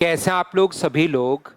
कैसे हैं आप लोग सभी लोग?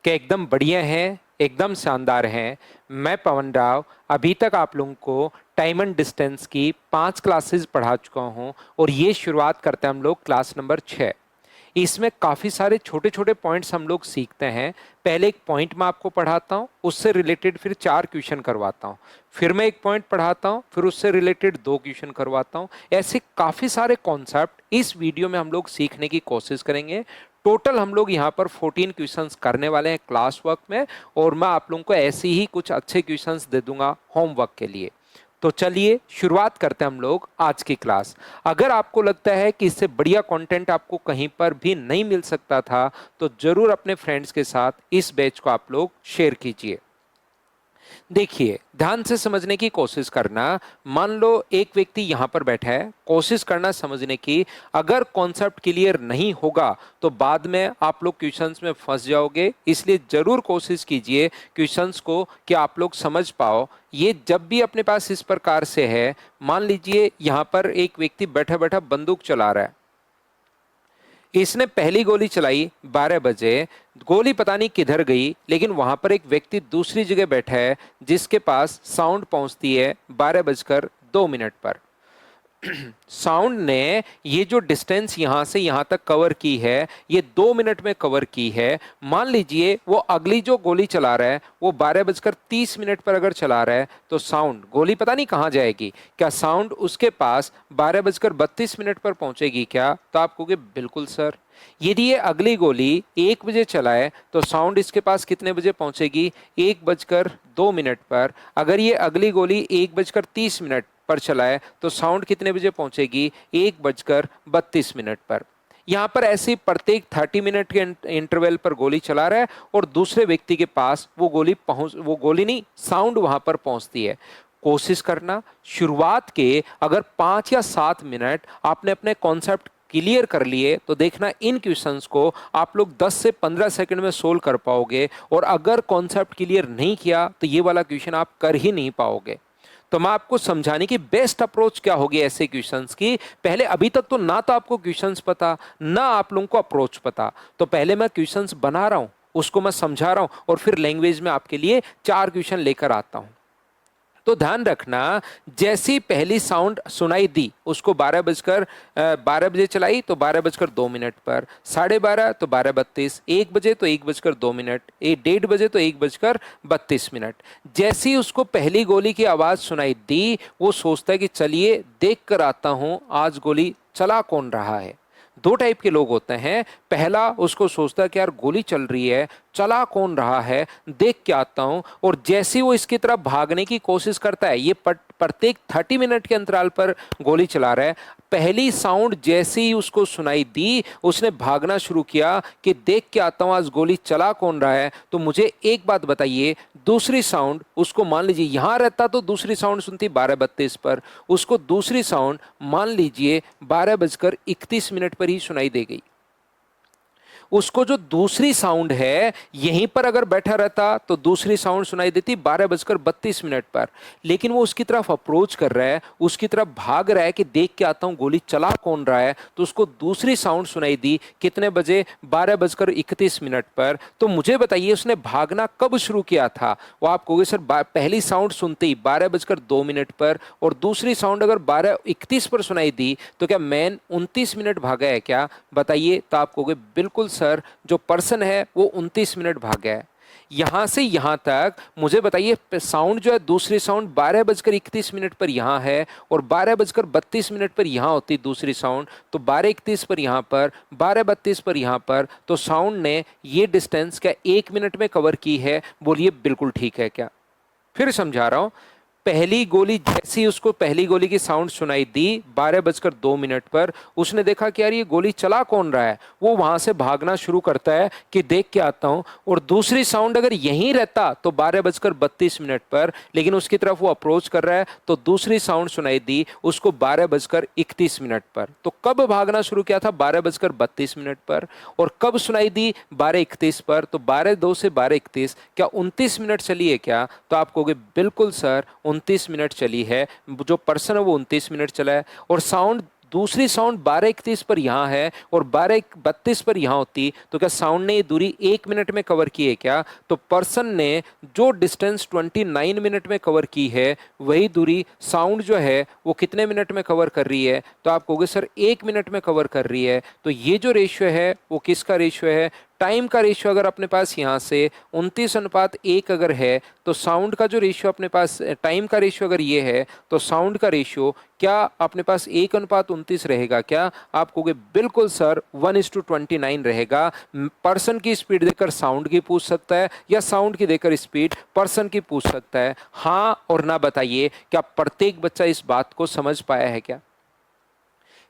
क्या एकदम बढ़िया हैं, एकदम शानदार हैं। मैं पवन राव अभी तक आप लोगों को टाइम एंड डिस्टेंस की 5 क्लासेस पढ़ा चुका हूं और ये शुरुआत करते हैं हम लोग क्लास नंबर 6। इसमें काफ़ी सारे छोटे छोटे पॉइंट्स हम लोग सीखते हैं। पहले एक पॉइंट मैं आपको पढ़ाता हूँ, उससे रिलेटेड फिर 4 क्वेश्चन करवाता हूँ। फिर मैं एक पॉइंट पढ़ाता हूँ, फिर उससे रिलेटेड 2 क्वेश्चन करवाता हूँ। ऐसे काफ़ी सारे कॉन्सेप्ट इस वीडियो में हम लोग सीखने की कोशिश करेंगे। टोटल हम लोग यहाँ पर 14 क्वेश्चंस करने वाले हैं क्लास वर्क में, और मैं आप लोगों को ऐसे ही कुछ अच्छे क्वेश्चंस दे दूंगा होमवर्क के लिए। तो चलिए शुरुआत करते हैं हम लोग आज की क्लास। अगर आपको लगता है कि इससे बढ़िया कंटेंट आपको कहीं पर भी नहीं मिल सकता था, तो जरूर अपने फ्रेंड्स के साथ इस बैच को आप लोग शेयर कीजिए। देखिए, ध्यान से समझने की कोशिश करना। मान लो एक व्यक्ति यहां पर बैठा है, कोशिश करना समझने की। अगर कॉन्सेप्ट क्लियर नहीं होगा तो बाद में आप लोग क्वेश्चंस में फंस जाओगे, इसलिए जरूर कोशिश कीजिए क्वेश्चंस को कि आप लोग समझ पाओ। ये जब भी अपने पास इस प्रकार से है, मान लीजिए यहां पर एक व्यक्ति बैठा बैठा बंदूक चला रहा है। इसने पहली गोली चलाई 12 बजे, गोली पता नहीं किधर गई, लेकिन वहां पर एक व्यक्ति दूसरी जगह बैठा है जिसके पास साउंड पहुंचती है 12 बजकर 2 मिनट पर। साउंड ने ये जो डिस्टेंस यहां से यहां तक कवर की है, ये 2 मिनट में कवर की है। मान लीजिए वो अगली जो गोली चला रहा है वो 12 बजकर 30 मिनट पर अगर चला रहा है, तो साउंड गोली पता नहीं कहां जाएगी। क्या साउंड उसके पास 12 बजकर 32 मिनट पर पहुंचेगी क्या? तो आप कहोगे बिल्कुल सर। यदि ये अगली गोली 1 बजे चलाए तो साउंड इसके पास कितने बजे पहुंचेगी? 1 बजकर 2 मिनट पर। अगर ये अगली गोली 1 बजकर 30 मिनट पर चलाए तो साउंड कितने बजे पहुंचेगी? 1 बजकर 32 मिनट पर। यहां पर ऐसे प्रत्येक 30 मिनट के इंटरवल पर गोली चला रहा है और दूसरे व्यक्ति के पास वो गोली नहीं, साउंड वहां पर पहुंचती है। कोशिश करना शुरुआत के अगर 5 या 7 मिनट आपने अपने कॉन्सेप्ट क्लियर कर लिए तो देखना इन क्वेश्चंस को आप लोग 10 से 15 सेकंड में सोल्व कर पाओगे। और अगर कॉन्सेप्ट क्लियर नहीं किया तो ये वाला क्वेश्चन आप कर ही नहीं पाओगे। तो मैं आपको समझाने की बेस्ट अप्रोच क्या होगी ऐसे क्वेश्चंस की। पहले अभी तक तो ना तो आपको क्वेश्चंस पता, ना आप लोगों को अप्रोच पता। तो पहले मैं क्वेश्चंस बना रहा हूं, उसको मैं समझा रहा हूं, और फिर लैंग्वेज में आपके लिए 4 क्वेश्चन लेकर आता हूं। तो ध्यान रखना, जैसी पहली साउंड सुनाई दी उसको 12 बजे चलाई तो 12 बजकर 2 मिनट पर, 12:30 तो 12:32, 1 बजे तो 1 बजकर 2 मिनट, 1:30 बजे तो 1 बजकर 32 मिनट। जैसी ही उसको पहली गोली की आवाज सुनाई दी, वो सोचता है कि चलिए देख कर आता हूं आज गोली चला कौन रहा है। दो टाइप के लोग होते हैं। पहला, उसको सोचता है कि यार गोली चल रही है, चला कौन रहा है, देख के आता हूं। और जैसे वो इसकी तरफ भागने की कोशिश करता है, ये प्रत्येक 30 मिनट के अंतराल पर गोली चला रहा है। पहली साउंड जैसे ही उसको सुनाई दी, उसने भागना शुरू किया कि देख के आता हूं आज गोली चला कौन रहा है। तो मुझे एक बात बताइए, दूसरी साउंड उसको मान लीजिए यहां रहता तो दूसरी साउंड सुनती 12:32 पर, उसको दूसरी साउंड मान लीजिए 12 बजकर 31 मिनट पर ही सुनाई दे गई। उसको जो दूसरी साउंड है, यहीं पर अगर बैठा रहता तो दूसरी साउंड सुनाई देती 12 बजकर 32 मिनट पर। लेकिन वो उसकी तरफ अप्रोच कर रहा है, उसकी तरफ भाग रहा है कि देख के आता हूं गोली चला कौन रहा है, तो उसको दूसरी साउंड सुनाई दी कितने बजे? 12 बजकर 31 मिनट पर। तो मुझे बताइए उसने भागना कब शुरू किया था? वो आप कहोगे सर पहली साउंड सुनते ही 12 बजकर 2 मिनट पर, और दूसरी साउंड अगर 12:31 पर सुनाई दी, तो क्या मैन 29 मिनट भागा है क्या? बताइए। तो आप कहोगे बिल्कुल सर, जो पर्सन है वो 29 मिनट भाग गया है। यहां से यहां तक मुझे बताइए, साउंड जो है दूसरी साउंड 12 बजकर 31 मिनट पर यहां है, और 12 बजकर 32 मिनट पर यहां होती दूसरी साउंड, तो 12:31 पर यहां पर, 12:32 पर यहां पर। तो साउंड ने ये डिस्टेंस क्या 1 मिनट में कवर की है? बोलिए बिल्कुल ठीक है क्या? फिर समझा रहा हूं। पहली गोली जैसी ही उसको पहली गोली की साउंड सुनाई दी 12 बजकर 2 मिनट पर, उसने देखा कि यार ये गोली चला कौन रहा है। वो वहां से भागना शुरू करता है कि देख के आता हूं। और दूसरी साउंड अगर यहीं रहता तो 12 बजकर 32 मिनट पर, लेकिन उसकी तरफ वो अप्रोच कर रहा है, तो दूसरी साउंड सुनाई दी उसको 12 बजकर 31 मिनट पर। तो कब भागना शुरू किया था? 12 बजकर 32 मिनट पर। और कब सुनाई दी? 12:31 पर। तो 12:02 से 12:31, क्या 29 मिनट चली है क्या? तो आप कहोगे बिल्कुल सर, 29 मिनट चली है। जो पर्सन है वो 29 मिनट चला है। और साउंड दूसरी साउंड 12:31 पर यहाँ है और 12:32 पर यहाँ होती, तो क्या साउंड ने ये दूरी 1 मिनट में कवर की है क्या? तो पर्सन ने जो डिस्टेंस 29 मिनट में कवर की है, वही दूरी साउंड जो है वो कितने मिनट में कवर कर रही है? तो आप कहोगे सर 1 मिनट में कवर कर रही है। तो ये जो रेशियो है वो किसका रेशियो है? टाइम का रेशियो। अगर अपने पास यहाँ से 29:1 अगर है, तो साउंड का जो रेशियो अपने पास, टाइम का रेशियो अगर ये है, तो साउंड का रेशियो क्या अपने पास 1:29 रहेगा क्या? आप कहोगे बिल्कुल सर 1:29 रहेगा। पर्सन की स्पीड देकर साउंड की पूछ सकता है या साउंड की देकर स्पीड पर्सन की पूछ सकता है। हाँ और ना बताइए, क्या प्रत्येक बच्चा इस बात को समझ पाया है क्या?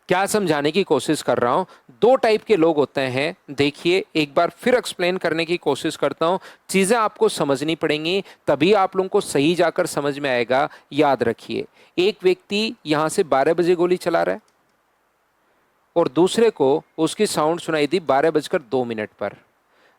क्या समझाने की कोशिश कर रहा हूं? दो टाइप के लोग होते हैं। देखिए एक बार फिर एक्सप्लेन करने की कोशिश करता हूं, चीजें आपको समझनी पड़ेंगी, तभी आप लोगों को सही जाकर समझ में आएगा। याद रखिए, एक व्यक्ति यहां से 12 बजे गोली चला रहा है और दूसरे को उसकी साउंड सुनाई दी 12:02 पर।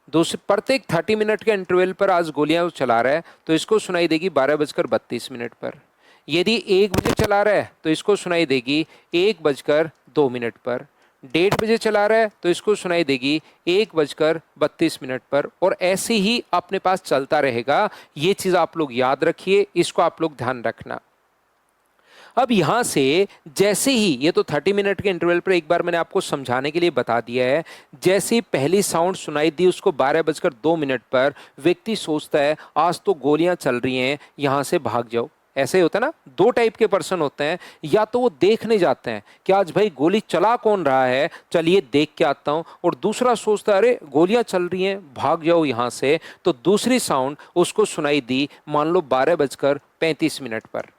दूसरे प्रत्येक 30 मिनट के इंटरवल पर आज गोलियां चला रहा है, तो इसको सुनाई देगी 12:32 पर। यदि 1 बजे चला रहा है तो इसको सुनाई देगी 1:02 पर। 1:30 बजे चला रहा है तो इसको सुनाई देगी 1:32 पर। और ऐसे ही अपने पास चलता रहेगा। ये चीज आप लोग याद रखिए, इसको आप लोग ध्यान रखना। अब यहां से जैसे ही, ये तो 30 मिनट के इंटरवल पर एक बार मैंने आपको समझाने के लिए बता दिया है, जैसे ही पहली साउंड सुनाई दी उसको 12:02 पर, व्यक्ति सोचता है आज तो गोलियां चल रही हैं, यहां से भाग जाओ। ऐसे ही होता है ना। दो टाइप के पर्सन होते हैं, या तो वो देखने जाते हैं कि आज भाई गोली चला कौन रहा है, चलिए देख के आता हूं, और दूसरा सोचता है अरे गोलियां चल रही हैं, भाग जाओ यहां से। तो दूसरी साउंड उसको सुनाई दी मान लो 12:35 पर।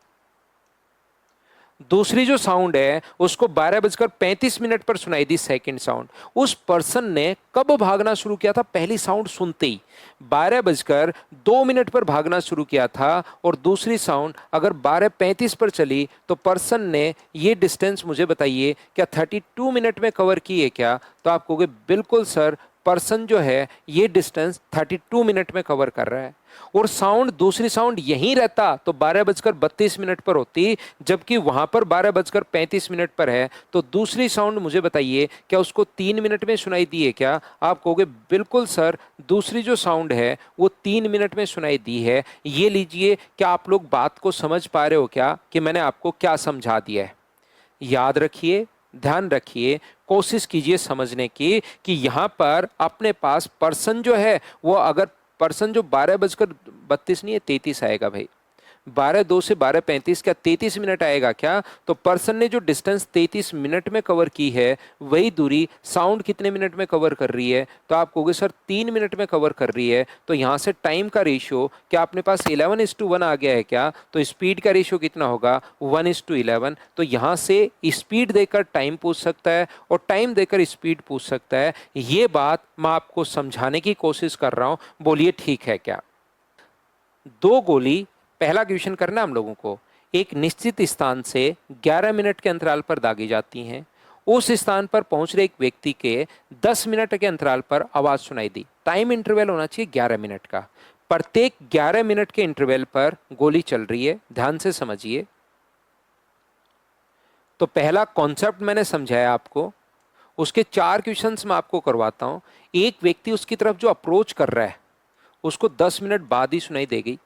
दूसरी जो साउंड है उसको 12:35 पर सुनाई दी सेकंड साउंड। उस पर्सन ने कब भागना शुरू किया था? पहली साउंड सुनते ही 12:02 पर भागना शुरू किया था। और दूसरी साउंड अगर 12:35 पर चली तो पर्सन ने ये डिस्टेंस, मुझे बताइए, क्या 32 मिनट में कवर की है क्या? तो आप कहोगे बिल्कुल सर, पर्सन जो है ये डिस्टेंस 32 मिनट में कवर कर रहा है। और साउंड, दूसरी साउंड यहीं रहता तो 12:32 पर होती, जबकि वहां पर 12:35 पर है। तो दूसरी साउंड, मुझे बताइए, क्या उसको 3 मिनट में सुनाई दी है क्या? आप कहोगे बिल्कुल सर, दूसरी जो साउंड है वो 3 मिनट में सुनाई दी है। ये लीजिए, क्या आप लोग बात को समझ पा रहे हो क्या कि मैंने आपको क्या समझा दिया है? याद रखिए, ध्यान रखिए, कोशिश कीजिए समझने की कि यहां पर अपने पास पर्सन जो है वो, अगर पर्सन जो 12:32 नहीं है 33 आएगा भाई, 12:02 से 12:35, क्या 33 मिनट आएगा क्या? तो पर्सन ने जो डिस्टेंस 33 मिनट में कवर की है, वही दूरी साउंड कितने मिनट में कवर कर रही है? तो आप कहोगे सर 3 मिनट में कवर कर रही है। तो यहाँ से टाइम का रेशियो क्या अपने पास 11:1 आ गया है क्या? तो स्पीड का रेशियो कितना होगा? 1:11। तो यहाँ से स्पीड देकर टाइम पूछ सकता है और टाइम देकर स्पीड पूछ सकता है। ये बात मैं आपको समझाने की कोशिश कर रहा हूँ, बोलिए ठीक है क्या? दो गोली, पहला क्वेश्चन करना हम लोगों को, एक निश्चित स्थान से 11 मिनट के अंतराल पर दागी जाती हैं। उस स्थान पर पहुंच रहे एक व्यक्ति के 10 मिनट के अंतराल पर आवाज सुनाई दी। टाइम इंटरवल होना चाहिए 11 मिनट का। प्रत्येक 11 मिनट के इंटरवल पर गोली चल रही है। ध्यान से समझिए। तो पहला कॉन्सेप्ट मैंने समझाया आपको, उसके 4 क्वेश्चंस मैं आपको करवाता हूं। एक व्यक्ति उसकी तरफ जो अप्रोच कर रहा है उसको 10 मिनट बाद ही सुनाई देगी।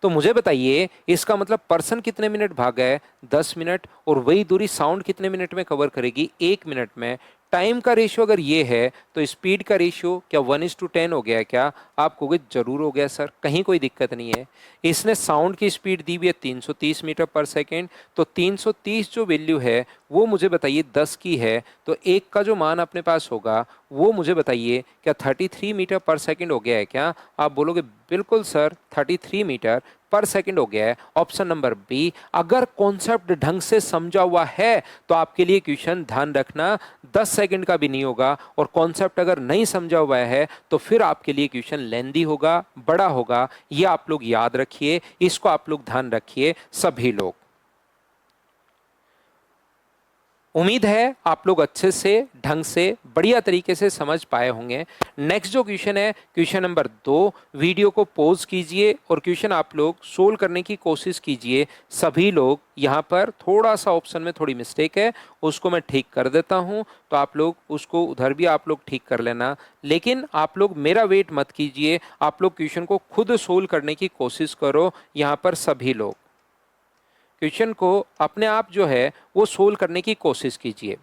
तो मुझे बताइए, इसका मतलब पर्सन कितने मिनट भागा है? 10 मिनट। और वही दूरी साउंड कितने मिनट में कवर करेगी? 1 मिनट में। टाइम का रेशियो अगर ये है तो स्पीड का रेशियो क्या 1:10 हो गया है क्या? आप कहोगे जरूर हो गया सर, कहीं कोई दिक्कत नहीं है। इसने साउंड की स्पीड दी हुई है 330 मीटर पर सेकेंड। तो 330 जो वैल्यू है वो मुझे बताइए 10 की है, तो एक का जो मान अपने पास होगा वो मुझे बताइए क्या 33 मीटर पर सेकेंड हो गया है क्या? आप बोलोगे बिल्कुल सर 33 मीटर पर सेकंड हो गया है। Option number B. अगर कॉन्सेप्ट ढंग से समझा हुआ है तो आपके लिए क्वेश्चन, ध्यान रखना, 10 सेकंड का भी नहीं होगा। और कॉन्सेप्ट अगर नहीं समझा हुआ है तो फिर आपके लिए क्वेश्चन लेंदी होगा, बड़ा होगा। ये आप लोग याद रखिए, इसको आप लोग ध्यान रखिए सभी लोग। उम्मीद है आप लोग अच्छे से, ढंग से, बढ़िया तरीके से समझ पाए होंगे। नेक्स्ट जो क्वेश्चन है, क्वेश्चन नंबर 2, वीडियो को पॉज कीजिए और क्वेश्चन आप लोग सोल्व करने की कोशिश कीजिए। सभी लोग यहाँ पर थोड़ा सा ऑप्शन में थोड़ी मिस्टेक है, उसको मैं ठीक कर देता हूँ, तो आप लोग उसको उधर भी आप लोग ठीक कर लेना। लेकिन आप लोग मेरा वेट मत कीजिए, आप लोग क्वेश्चन को खुद सोल्व करने की कोशिश करो। यहाँ पर सभी लोग क्वेश्चन को अपने आप जो है वो सोल्व करने की कोशिश कीजिए।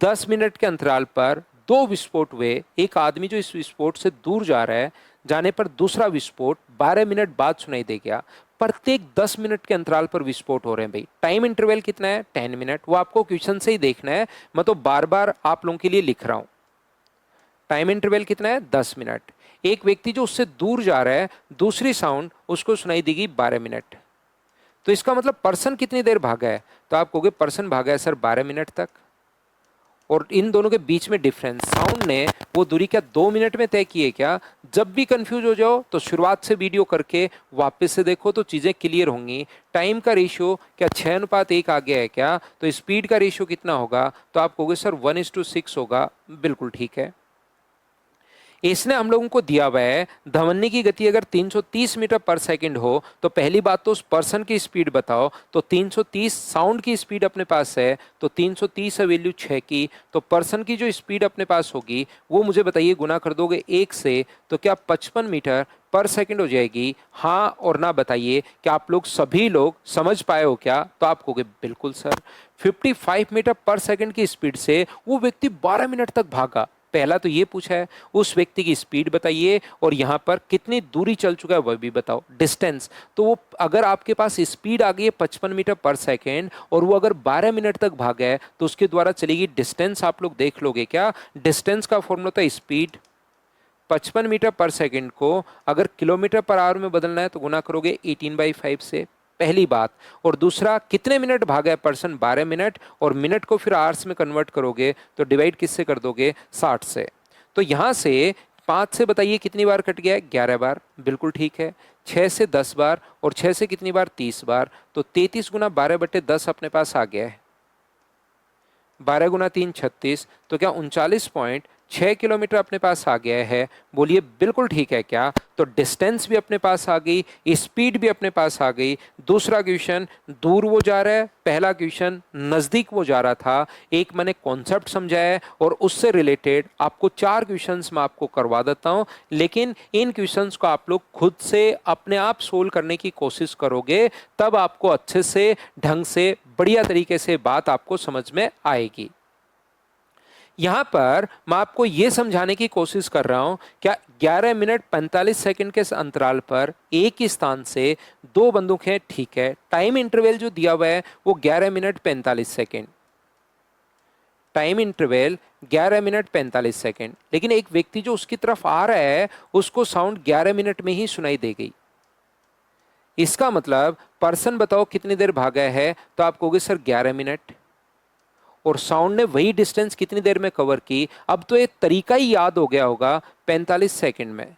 10 मिनट के अंतराल पर दो विस्फोट हुए। एक आदमी जो इस विस्फोट से दूर जा रहा है, जाने पर दूसरा विस्फोट 12 मिनट बाद सुनाई दे गया। प्रत्येक 10 मिनट के अंतराल पर विस्फोट हो रहे हैं। भाई टाइम इंटरवल कितना है? 10 मिनट। वो आपको क्वेश्चन से ही देखना है, मैं तो बार बार आप लोगों के लिए लिख रहा हूं। टाइम इंटरवल कितना है? 10 मिनट। एक व्यक्ति जो उससे दूर जा रहा है, दूसरी साउंड उसको सुनाई देगी 12 मिनट। तो इसका मतलब पर्सन कितनी देर भागा है? तो आप कहोगे पर्सन भागा है सर 12 मिनट तक। और इन दोनों के बीच में डिफरेंस, साउंड ने वो दूरी क्या 2 मिनट में तय की है क्या? जब भी कंफ्यूज हो जाओ तो शुरुआत से वीडियो करके वापस से देखो तो चीज़ें क्लियर होंगी। टाइम का रेशियो क्या 6:1 आ गया है क्या? तो स्पीड का रेशियो कितना होगा? तो आप कहोगे सर 1:6 होगा। बिल्कुल ठीक है। इसने हम लोगों को दिया हुआ है धमनी की गति अगर 330 मीटर पर सेकंड हो तो पहली बात तो उस पर्सन की स्पीड बताओ। तो 330 साउंड की स्पीड अपने पास है, तो 330 है वैल्यू 6 की। तो पर्सन की जो स्पीड अपने पास होगी वो मुझे बताइए, गुना कर दोगे 1 से तो क्या 55 मीटर पर सेकंड हो जाएगी? हाँ और ना बताइए कि आप लोग सभी लोग समझ पाए हो क्या? तो आप कहोगे बिल्कुल सर। 55 मीटर पर सेकंड की स्पीड से वो व्यक्ति 12 मिनट तक भागा। पहला तो ये पूछा है उस व्यक्ति की स्पीड बताइए और यहाँ पर कितनी दूरी चल चुका है वह भी बताओ, डिस्टेंस। तो वो अगर आपके पास स्पीड आ गई है 55 मीटर पर सेकेंड और वो अगर 12 मिनट तक भागा है तो उसके द्वारा चलेगी डिस्टेंस। आप लोग देख लोगे क्या? डिस्टेंस का फॉर्मूला था स्पीड। 55 मीटर पर सेकेंड को अगर किलोमीटर पर आवर में बदलना है तो गुना करोगे 18/5 से, पहली बात। और दूसरा, कितने मिनट भागा है पर्सन? 12 मिनट। और मिनट को फिर आवर्स में कन्वर्ट करोगे तो डिवाइड किससे कर दोगे? 60 से। तो यहाँ से 5 से बताइए कितनी बार कट गया है? 11 बार। बिल्कुल ठीक है। 6 से 10 बार और 6 से कितनी बार? 30 बार। तो 33 गुना 12/10 अपने पास आ गया है। 12 गुना 3 36। तो क्या 39.6 किलोमीटर अपने पास आ गया है? बोलिए बिल्कुल ठीक है क्या? तो डिस्टेंस भी अपने पास आ गई, स्पीड भी अपने पास आ गई। दूसरा क्वेश्चन दूर वो जा रहा है, पहला क्वेश्चन नज़दीक वो जा रहा था। एक मैंने कॉन्सेप्ट समझाया है और उससे रिलेटेड आपको 4 क्वेश्चंस मैं आपको करवा देता हूं। लेकिन इन क्वेश्चंस को आप लोग खुद से अपने आप सोल्व करने की कोशिश करोगे तब आपको अच्छे से, ढंग से, बढ़िया तरीके से बात आपको समझ में आएगी। यहां पर मैं आपको यह समझाने की कोशिश कर रहा हूं, क्या 11 मिनट 45 सेकंड के अंतराल पर एक ही स्थान से दो बंदूकें, ठीक है। टाइम इंटरवल जो दिया हुआ है वो 11 minute 45 second. Time interval 11 minute 45 second. लेकिन एक व्यक्ति जो उसकी तरफ आ रहा है उसको साउंड 11 मिनट में ही सुनाई दे गई। इसका मतलब पर्सन बताओ कितनी देर भागा है? तो आप कहोगे सर 11 मिनट। और साउंड ने वही डिस्टेंस कितनी देर में कवर की? अब तो ये तरीका ही याद हो गया होगा। 45 सेकंड में,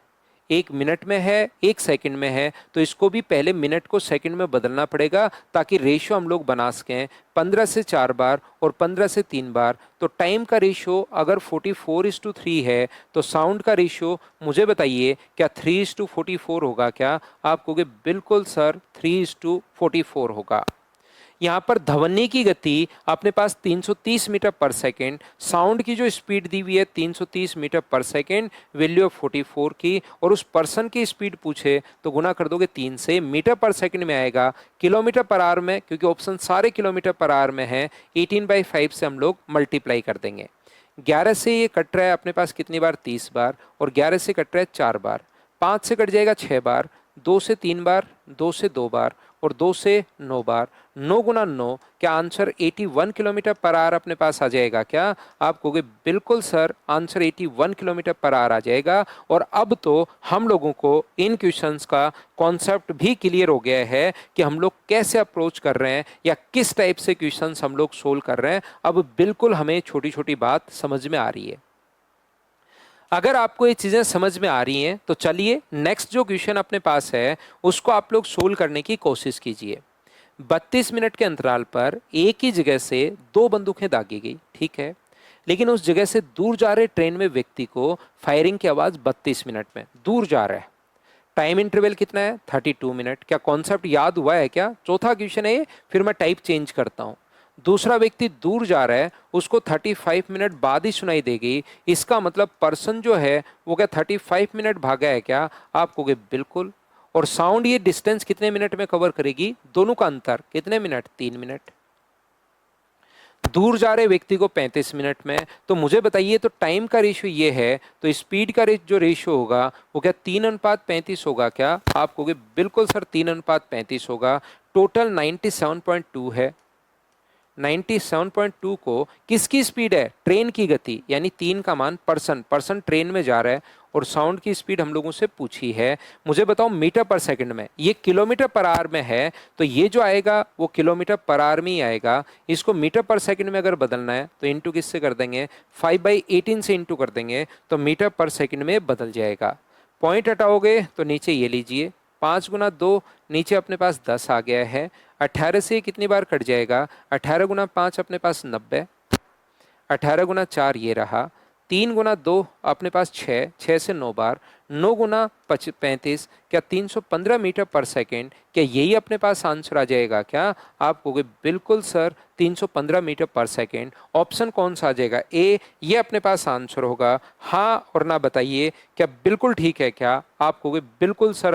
एक मिनट में है, एक सेकंड में है, तो इसको भी पहले मिनट को सेकंड में बदलना पड़ेगा ताकि रेशियो हम लोग बना सकें। 15 से 4 बार और 15 से 3 बार। तो टाइम का रेशियो अगर 44:3 है तो साउंड का रेशियो मुझे बताइए क्या 3:44 होगा क्या? आप कहोगे बिल्कुल सर 3:44 होगा। यहाँ पर ध्वनि की गति अपने पास 330 मीटर पर सेकेंड, साउंड की जो स्पीड दी हुई है 330 मीटर पर सेकेंड, वैल्यू ऑफ 44 की। और उस पर्सन की स्पीड पूछे तो गुना कर दोगे 3 से, मीटर पर सेकेंड में आएगा, किलोमीटर पर आवर में, क्योंकि ऑप्शन सारे किलोमीटर पर आवर में है, 18/5 से हम लोग मल्टीप्लाई कर देंगे। 11 से ये कट रहा है अपने पास कितनी बार? 30 बार। और 11 से कट रहा है 4 बार। 5 से कट जाएगा 6 बार, 2 से 3 बार, 2 से 2 बार और 2 से 9 बार। 9 गुना 9, क्या आंसर 81 किलोमीटर पर आवर अपने पास आ जाएगा क्या? आप कहोगे बिल्कुल sir answer 81 kilometre per hour आ जाएगा। और अब तो हम लोगों को इन क्वेश्चंस का कॉन्सेप्ट भी क्लियर हो गया है कि हम लोग कैसे अप्रोच कर रहे हैं या किस टाइप से क्वेश्चंस हम लोग सोल्व कर रहे हैं। अब बिल्कुल हमें छोटी छोटी बात समझ में आ रही है। अगर आपको ये चीज़ें समझ में आ रही हैं तो चलिए नेक्स्ट जो क्वेश्चन अपने पास है उसको आप लोग सोल्व करने की कोशिश कीजिए। 32 मिनट के अंतराल पर एक ही जगह से दो बंदूकें दागी गई, ठीक है। लेकिन उस जगह से दूर जा रहे ट्रेन में व्यक्ति को फायरिंग की आवाज 32 मिनट में, दूर जा रहा है। टाइम इंटरवल कितना है? 32 मिनट। क्या कॉन्सेप्ट याद हुआ है क्या? चौथा क्वेश्चन है ये, फिर मैं टाइप चेंज करता हूं। दूसरा व्यक्ति दूर जा रहा है, उसको 35 मिनट बाद ही सुनाई देगी। इसका मतलब पर्सन जो है वो क्या 35 मिनट भागा है क्या? आप कहोगे बिल्कुल। और साउंड ये डिस्टेंस कितने मिनट में कवर करेगी? दोनों का अंतर कितने मिनट? 3 मिनट। दूर जा रहे व्यक्ति को 35 मिनट में। तो मुझे बताइए, तो टाइम का रेशियो ये है, तो स्पीड का जो रेशियो होगा वो क्या 3:35 होगा क्या? आप कहोगे बिल्कुल सर 3:35 होगा। टोटल 97.2 है। 97.2 को किसकी स्पीड है? ट्रेन की गति, यानी 3 का मान पर्सन, पर्सन ट्रेन में जा रहा है। और साउंड की स्पीड हम लोगों से पूछी है। मुझे बताओ मीटर पर सेकंड में, ये किलोमीटर पर आवर में है, तो ये जो आएगा वो किलोमीटर पर आवर में ही आएगा। इसको मीटर पर सेकंड में अगर बदलना है तो इंटू किससे कर देंगे? 5/18 से इंटू कर देंगे, तो मीटर पर सेकंड में बदल जाएगा। पॉइंट हटाओगे तो नीचे ये लीजिए, 5 × 2, नीचे अपने पास 10 आ गया है। 18 से कितनी बार कट जाएगा? 18 × 5 अपने पास 90। 18 × 4 ये रहा। 3 × 2 अपने पास 6, 6 से 9 बार। 9 × 35, क्या 315 मीटर पर सेकेंड? क्या यही अपने पास आंसर आ जाएगा क्या? आप कहोगे बिल्कुल सर 315 मीटर पर सेकेंड। ऑप्शन कौन सा आ जाएगा? ए, ये अपने पास आंसर होगा। हाँ और ना बताइए, क्या बिल्कुल ठीक है क्या? आप कहोगे बिल्कुल सर